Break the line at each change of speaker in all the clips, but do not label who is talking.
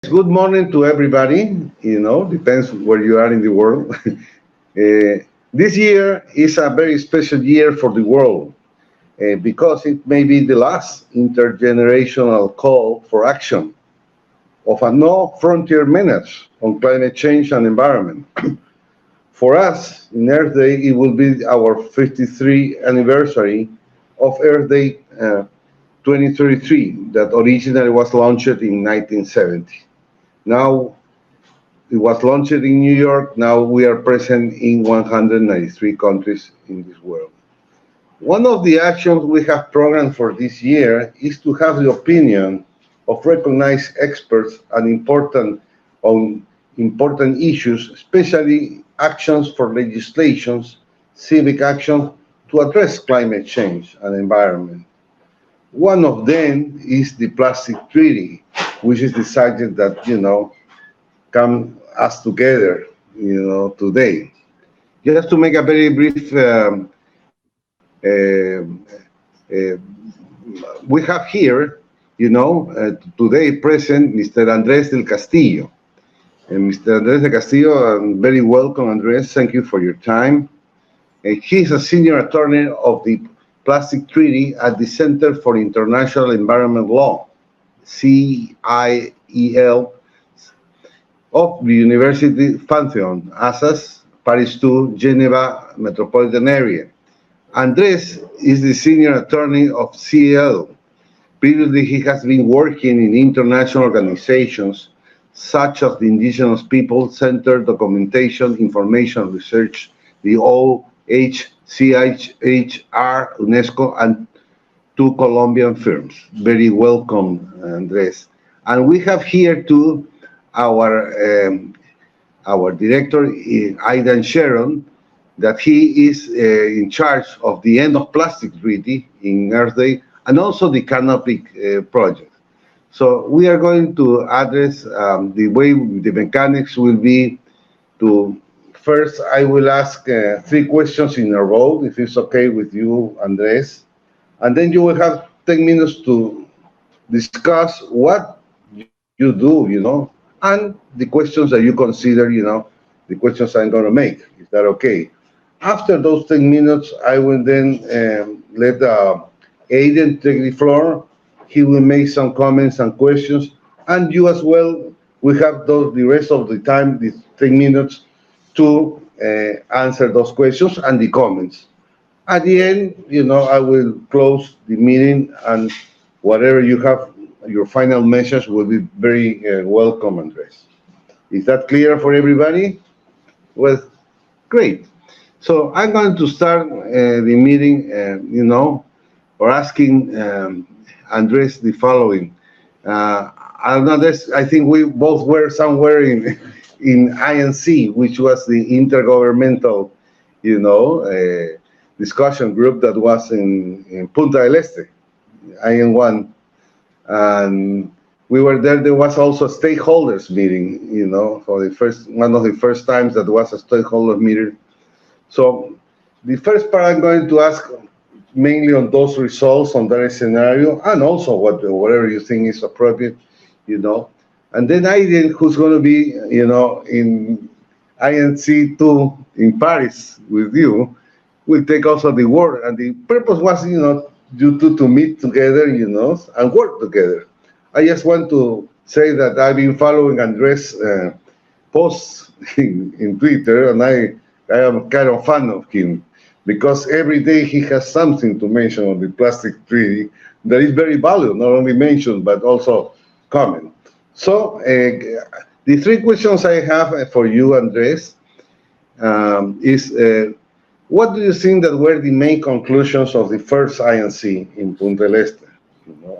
Good morning to everybody. Depends where you are in the world. This year is a very special year for the world because it may be the last intergenerational call for action of a no frontier menace on climate change and environment. For us, in Earth Day, it will be our 53rd anniversary of Earth Day 2033 that originally was launched in 1970. Now it was launched in New York. Now we are present in 193 countries in this world. One of the actions we have programmed for this year is to have the opinion of recognized experts on important issues, especially actions for legislations, civic action to address climate change and environment. One of them is the plastic treaty, which is decided that, come us together, today. Just to make a very brief, we have here, today present Mr. Andrés del Castillo. And Mr. Andrés del Castillo, very welcome, Andrés. Thank you for your time. He's a senior attorney of the Plastic Treaty at the Center for International Environment Law, CIEL, of the University Pantheon, Assas, Paris 2, Geneva Metropolitan Area. Andres is the senior attorney of CIEL. Previously, he has been working in international organizations such as the Indigenous People Center Documentation Information Research, the OHCHR, UNESCO, and two Colombian firms. Very welcome, Andres. And we have here too our director, Aiden Charron, that he is in charge of the End of Plastic Treaty in Earth Day and also the Canopy project. So we are going to address the way the mechanics will be to first, I will ask 3 questions in a row, if it's okay with you, Andres. And then you will have 10 minutes to discuss what you do, and the questions that you consider, the questions I'm going to make. Is that okay? After those 10 minutes, I will then let Aiden take the floor. He will make some comments and questions. And you as well, we have the rest of the time, the 10 minutes, to answer those questions and the comments. At the end, I will close the meeting, and whatever you have, your final message will be very welcome, Andres. Is that clear for everybody? Well, great. So I'm going to start the meeting, or asking Andres the following. I think we both were somewhere in INC, which was the intergovernmental, discussion group that was in Punta del Este, IN1. And we were there. There was also a stakeholders meeting, for one of the first times that was a stakeholder meeting. So the first part I'm going to ask mainly on those results, on that scenario, and also whatever you think is appropriate, And then Aiden, who's going to be, in INC2 in Paris with you, will take also the word. And the purpose was, you two to meet together, and work together. I just want to say that I've been following Andres' posts in Twitter, and I am kind of fan of him because every day he has something to mention on the plastic treaty that is very valuable, not only mentioned, but also comment. So the 3 questions I have for you, Andres, is what do you think that were the main conclusions of the first INC in Punta del Este?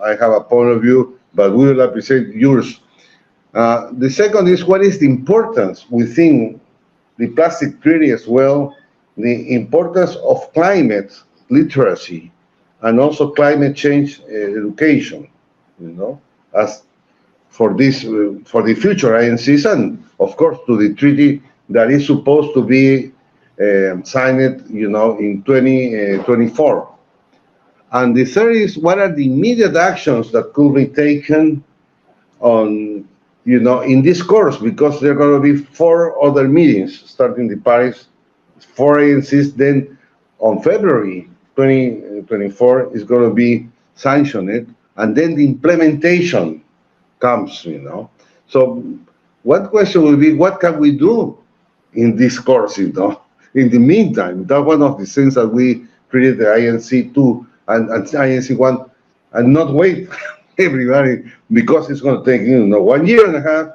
I have a point of view, but we will appreciate yours. The second is, what is the importance within the plastic treaty as well, the importance of climate literacy and also climate change education, as for the future INCs, and of course to the treaty that is supposed to be signed, in 2024. And the third is, what are the immediate actions that could be taken on in this course, because there are going to be 4 other meetings starting the Paris, 4 agencies. Then on February 2024 is going to be sanctioned, and then the implementation comes. So one question will be, what can we do in this course? In the meantime, that's one of the things that we created the INC 2 and INC 1, and not wait everybody, because it's going to take 1 year and a half,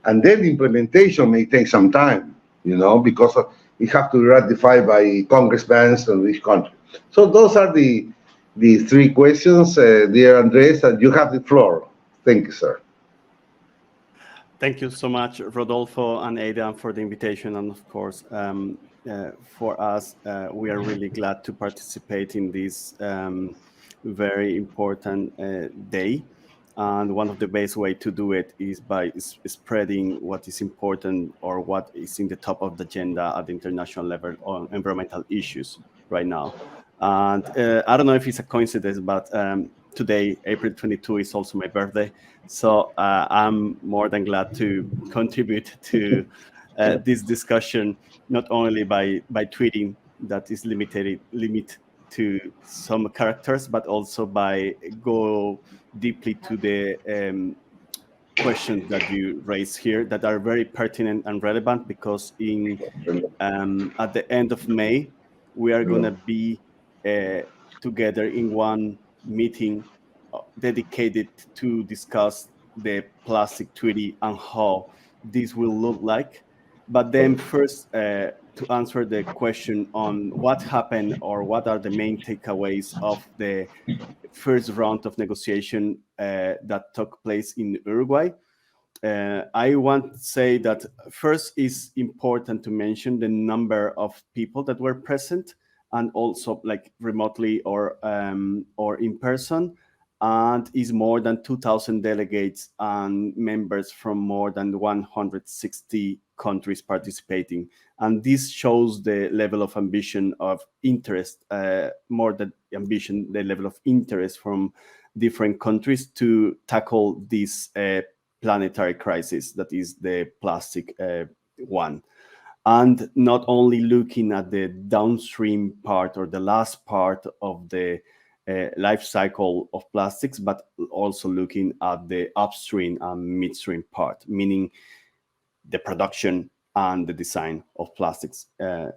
and then the implementation may take some time, because it has to be ratified by congressmen of each country. So those are the 3 questions, dear Andres, and you have the floor. Thank you, sir.
Thank you so much, Rodolfo and Aiden, for the invitation. And of course, for us, we are really glad to participate in this very important day. And one of the best way to do it is by spreading what is important or what is in the top of the agenda at the international level on environmental issues right now. And I don't know if it's a coincidence, but today, April 22, is also my birthday. So I'm more than glad to contribute to this discussion, not only by tweeting that is limit to some characters, but also by go deeply to the questions that you raise here that are very pertinent and relevant, because at the end of May, we are going to be together in one meeting dedicated to discuss the plastic treaty and how this will look like. But then first, to answer the question on what happened or what are the main takeaways of the first round of negotiation that took place in Uruguay. I want to say that first is important to mention the number of people that were present, and also like remotely or in person, and is more than 2,000 delegates and members from more than 160 countries participating. And this shows the level of ambition of interest, more than ambition, the level of interest from different countries to tackle this planetary crisis that is the plastic one. And not only looking at the downstream part or the last part of the life cycle of plastics, but also looking at the upstream and midstream part, meaning the production and the design of plastics. One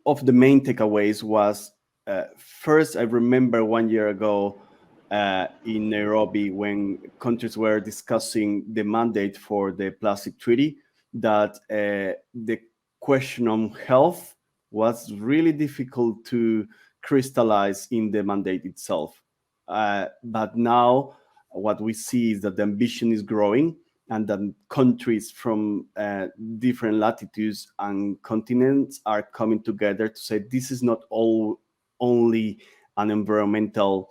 of the main takeaways was, first, I remember 1 year ago in Nairobi, when countries were discussing the mandate for the plastic treaty, that the question on health was really difficult to crystallize in the mandate itself. But now what we see is that the ambition is growing, and that countries from different latitudes and continents are coming together to say this is not only an environmental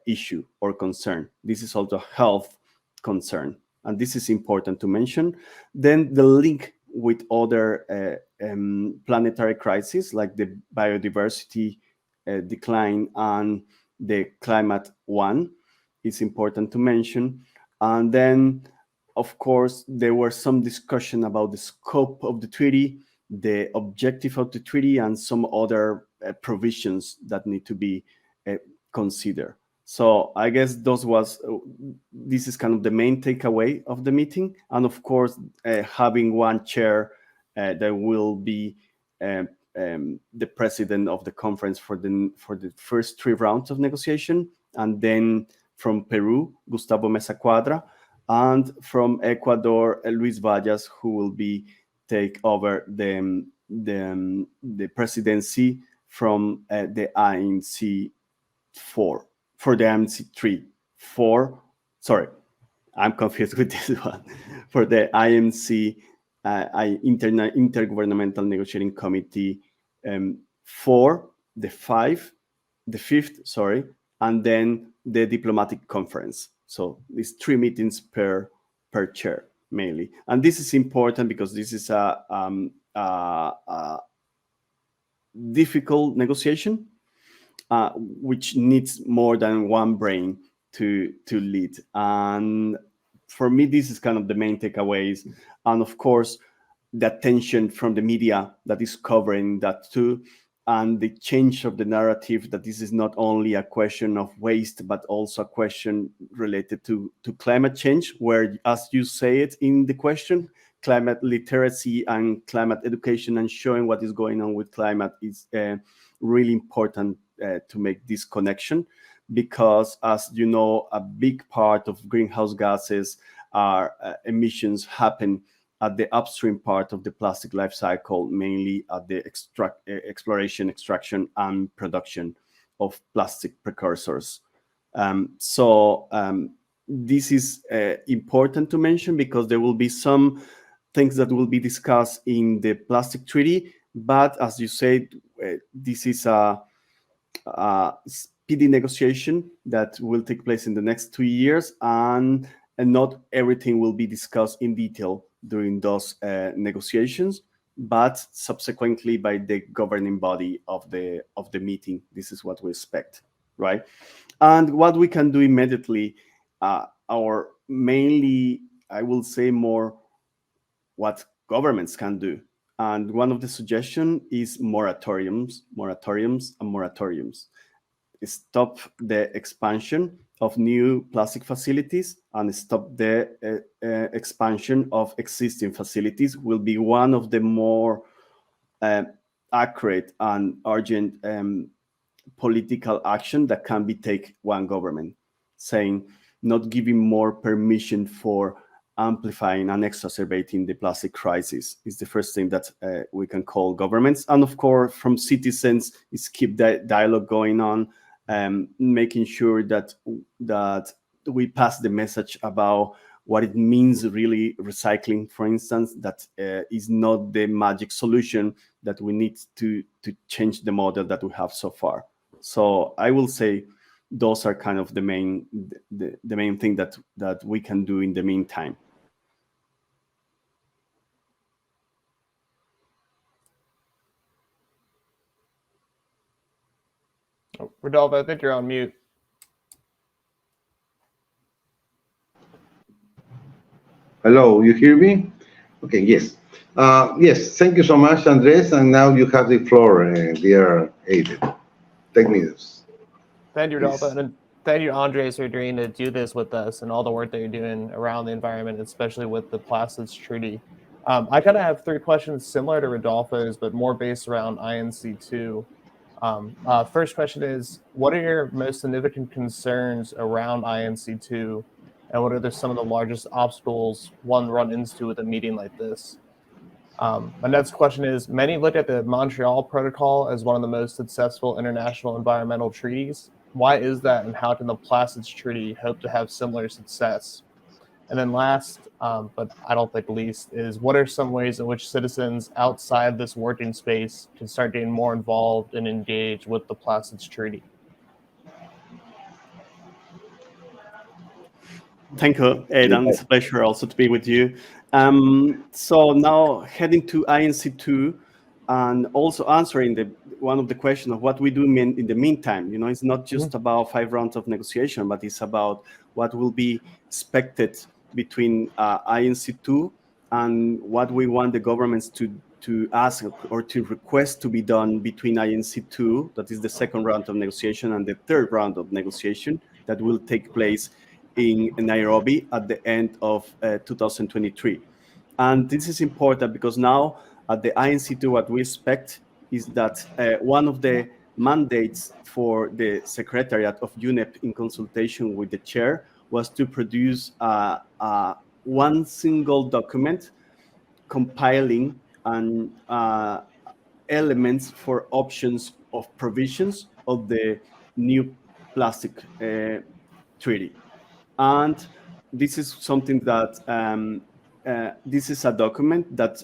issue or concern. This is also a health concern. And this is important to mention. Then the link with other planetary crises, like the biodiversity decline and the climate one, is important to mention. And then, of course, there were some discussion about the scope of the treaty, the objective of the treaty, and some other provisions that need to be considered. So I guess this is kind of the main takeaway of the meeting. And of course, having one chair that will be the president of the conference for the first 3 rounds of negotiation, and then from Peru, Gustavo Mesa Cuadra, and from Ecuador, Luis Vallas, who will take over the presidency from the INC 4 for the INC 3 4. Sorry, I'm confused with this one. For the IMC, Intergovernmental Negotiating Committee 4, the 5th, sorry, and then the diplomatic conference. So these 3 meetings per chair mainly. And this is important because this is a difficult negotiation. which needs more than one brain to lead. And for me, this is kind of the main takeaways. And of course, the attention from the media that is covering that too, and the change of the narrative that this is not only a question of waste, but also a question related to climate change, where, as you say it in the question, climate literacy and climate education and showing what is going on with climate is really important to make this connection, because, as you know, a big part of greenhouse gases are emissions happen at the upstream part of the plastic life cycle, mainly at the exploration, extraction, and production of plastic precursors. This is important to mention, because there will be some things that will be discussed in the plastic treaty, but as you said, this is a speedy negotiation that will take place in the next 2 years, and not everything will be discussed in detail during those negotiations, but subsequently by the governing body of the meeting. This is what we expect, right? And what we can do immediately, or mainly, I will say more what governments can do. And one of the suggestions is moratoriums. Stop the expansion of new plastic facilities and stop the expansion of existing facilities will be one of the more accurate and urgent political action that can be taken one government, saying not giving more permission for amplifying and exacerbating the plastic crisis is the first thing that we can call governments. And of course, from citizens, is keep that dialogue going on, making sure that we pass the message about what it means really recycling, for instance, that is not the magic solution, that we need to change the model that we have so far. So I will say those are kind of the main thing that we can do in the meantime.
Oh, Rodolfo, I think you're on mute.
Hello, you hear me? Okay, yes. Yes, thank you so much, Andres. And now you have the floor, dear Aiden. Take news.
Thank you, Rodolfo. And thank you, Andres, for agreeing to do this with us and all the work that you're doing around the environment, especially with the Plastics Treaty. I kind of have 3 questions similar to Rodolfo's, but more based around INC2. First question is, what are your most significant concerns around INC2, and what are some of the largest obstacles one run into with a meeting like this? My next question is, many look at the Montreal Protocol as one of the most successful international environmental treaties. Why is that, and how can the Plastics Treaty hope to have similar success? And then last, but I don't think least, is what are some ways in which citizens outside this working space can start getting more involved and engaged with the Plastics Treaty?
Thank you, Aiden. It's a pleasure also to be with you. So now heading to INC2 and also answering one of the questions of what we do in the meantime. You know, it's not just about 5 rounds of negotiation, but it's about what will be expected between INC2 and what we want the governments to ask or to request to be done between INC2, that is the 2nd round of negotiation, and the 3rd round of negotiation that will take place in Nairobi at the end of 2023. And this is important because now at the INC2, what we expect is that one of the mandates for the Secretariat of UNEP in consultation with the chair was to produce one single document compiling and elements for options of provisions of the new plastic treaty. And this is something that this is a document that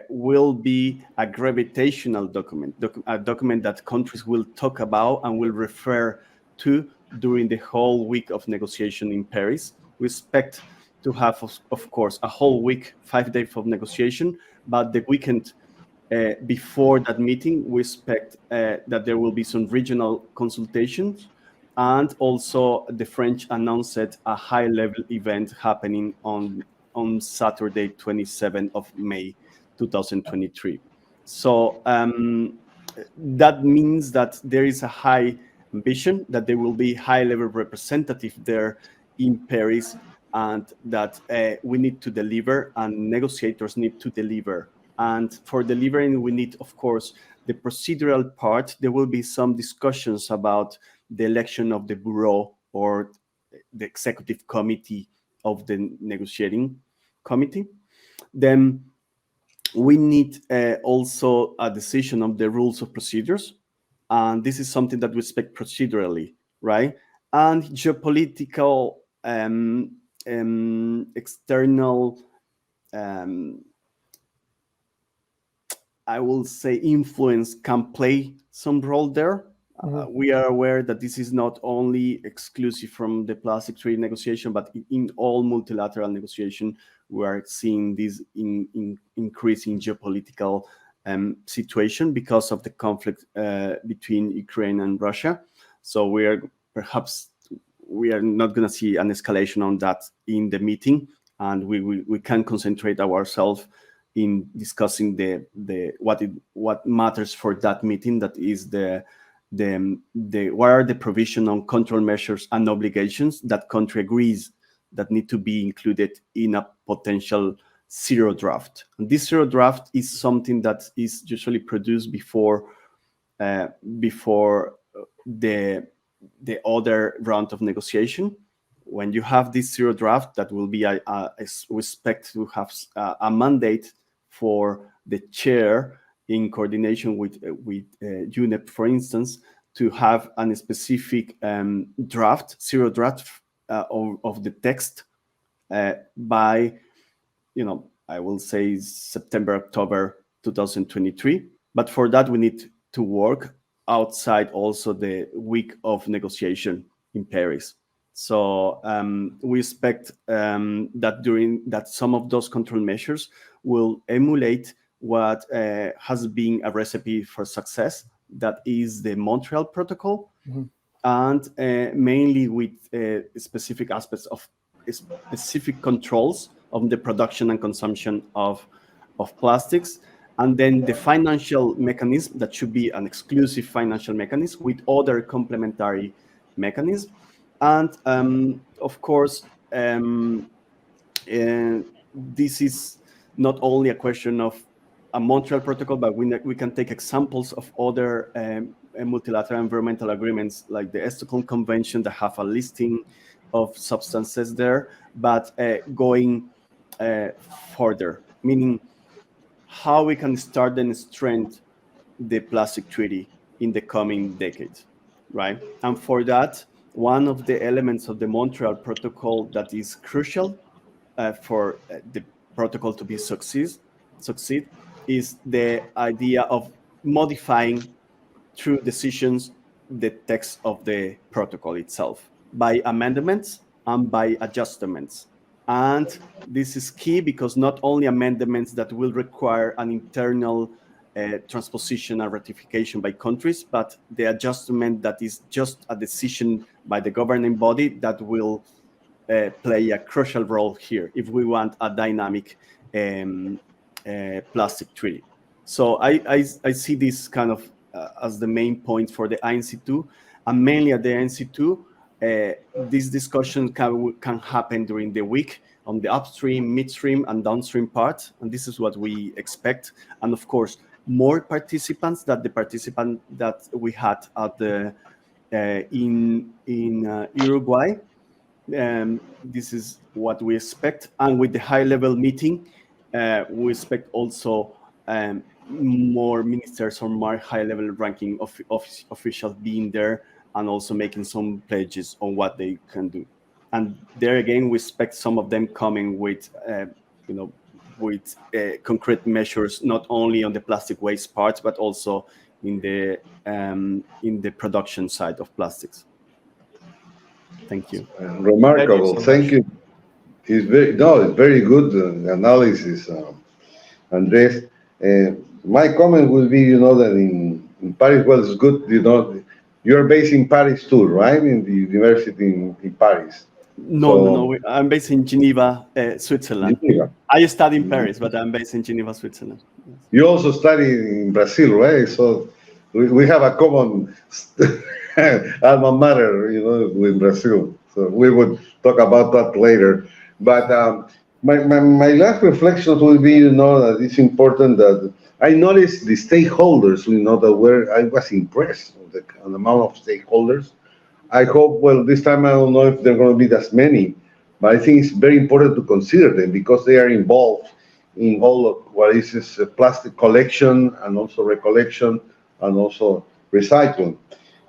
will be a gravitational document, a document that countries will talk about and will refer to during the whole week of negotiation in Paris. We expect to have, of course, a whole week, 5 days of negotiation, but the weekend Before that meeting, we expect that there will be some regional consultations, and also the French announced a high-level event happening on Saturday, 27th of May, 2023. So that means that there is a high ambition, that there will be high-level representative there in Paris, and that we need to deliver, and negotiators need to deliver. And for delivering, we need, of course, the procedural part. There will be some discussions about the election of the bureau or the executive committee of the negotiating committee. Then we need also a decision on the rules of procedures. And this is something that we expect procedurally, right? And geopolitical external I will say influence can play some role there. We are aware that this is not only exclusive from the plastic trade negotiation, but in all multilateral negotiation, we are seeing this increasing geopolitical situation because of the conflict between Ukraine and Russia. So we are not going to see an escalation on that in the meeting, and we can concentrate ourselves in discussing what matters for that meeting. That is what are the provision on control measures and obligations that country agrees that need to be included in a potential zero draft. And this zero draft is something that is usually produced before the other round of negotiation. When you have this zero draft, that will be we expect to have a mandate for the chair, in coordination with UNEP, for instance, to have a specific zero draft of the text by, I will say September, October 2023. But for that, we need to work outside also the week of negotiation in Paris. So we expect that some of those control measures will emulate what has been a recipe for success, that is the Montreal Protocol, and mainly with specific aspects of specific controls of the production and consumption of plastics, and then the financial mechanism that should be an exclusive financial mechanism with other complementary mechanisms. And of course, this is not only a question of a Montreal Protocol, but we can take examples of other multilateral environmental agreements, like the Stockholm Convention, that have a listing of substances there, but going further, meaning how we can start and strengthen the plastic treaty in the coming decades, right? And for that, one of the elements of the Montreal Protocol that is crucial for the protocol to be succeed is the idea of modifying through decisions the text of the protocol itself by amendments and by adjustments. And this is key because not only amendments that will require an internal transposition and ratification by countries, but the adjustment that is just a decision by the governing body that will play a crucial role here if we want a dynamic plastic treaty. So I see this kind of as the main point for the INC2, and mainly at the INC2, this discussion can happen during the week on the upstream, midstream, and downstream part, and this is what we expect. And of course, more participants than the participant that we had at the in Uruguay. This is what we expect, and with the high-level meeting, we expect also more ministers or more high-level ranking officials being there, and also making some pledges on what they can do. And there again, we expect some of them coming with, concrete measures, not only on the plastic waste part, but also in the production side of plastics. Thank you.
Remarkable. Thank you. It's very good analysis, Andres. My comment will be, that in Paris, well, it's good, you're based in Paris too, right? In the university in Paris.
No, no, no.
So,
I'm based in Geneva, Switzerland.
Geneva.
I study in Paris, but I'm based in Geneva, Switzerland. Yes.
You also study in Brazil, right? So we have a common alma mater, with Brazil. So we would talk about that later. But my last reflections will be, that it's important that I noticed the stakeholders, that I was impressed with the amount of stakeholders. I hope, well, this time I don't know if there are going to be as many, but I think it's very important to consider them because they are involved in all of what is this plastic collection and also recollection and also recycling.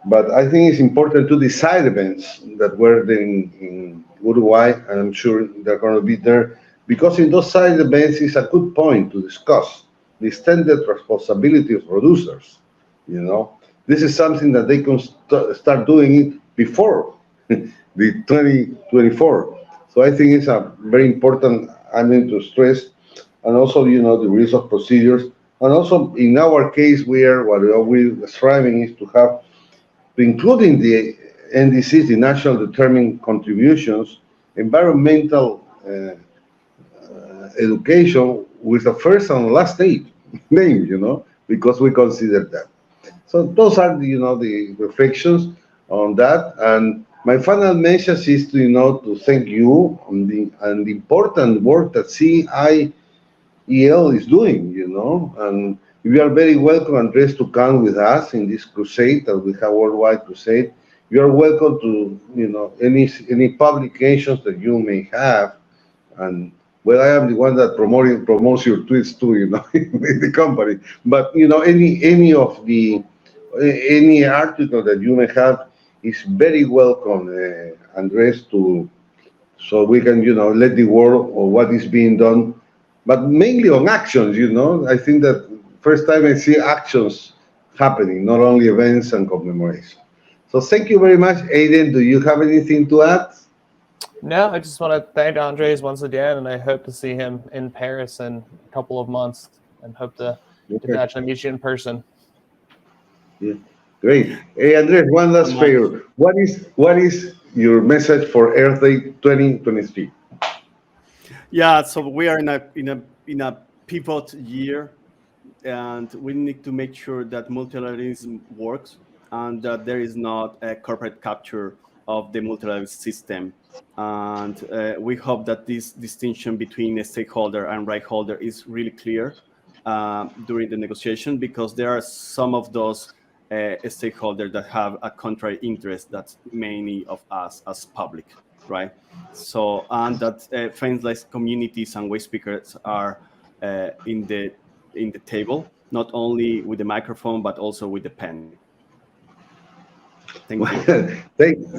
But I think it's important to the side events that were in Uruguay, and I'm sure they're going to be there, because in those side events is a good point to discuss the extended responsibility of producers. This is something that they can start doing it before the 2024. So I think it's a very important, to stress, and also, the rules of procedures. And also, in our case, what we're striving is to include in the NDCs, the national determined contributions, environmental education with the first and last name, because we consider that. So those are the reflections on that. And my final message is to thank you on the important work that CIEL is doing, and we are very welcome, Andres, to come with us in this crusade that we have, worldwide crusade. You are welcome to any publications that you may have, and well, I am the one that promotes your tweets too, in the company. But any article that you may have is very welcome, Andres, so we can let the world or what is being done, but mainly on actions. I think that first time I see actions happening, not only events and commemoration. So thank you very much, Aiden. Do you have anything to add?
No, I just want to thank Andres once again, and I hope to see him in Paris in a couple of months, and hope to actually meet you in person.
Yeah, great. Hey, Andres, one last favor. What is your message for Earth Day 2023?
Yeah, so we are in a pivot year, and we need to make sure that multilateralism works and that there is not a corporate capture of the multilateral system. And we hope that this distinction between a stakeholder and right holder is really clear during the negotiation, because there are some of those stakeholders that have a contrary interest that many of us as public, right? So, and that friendless communities and waste pickers are in the table, not only with the microphone but also with the pen. Thank you.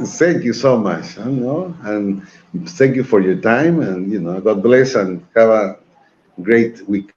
Thank you so much. And thank you for your time. And God bless and have a great week.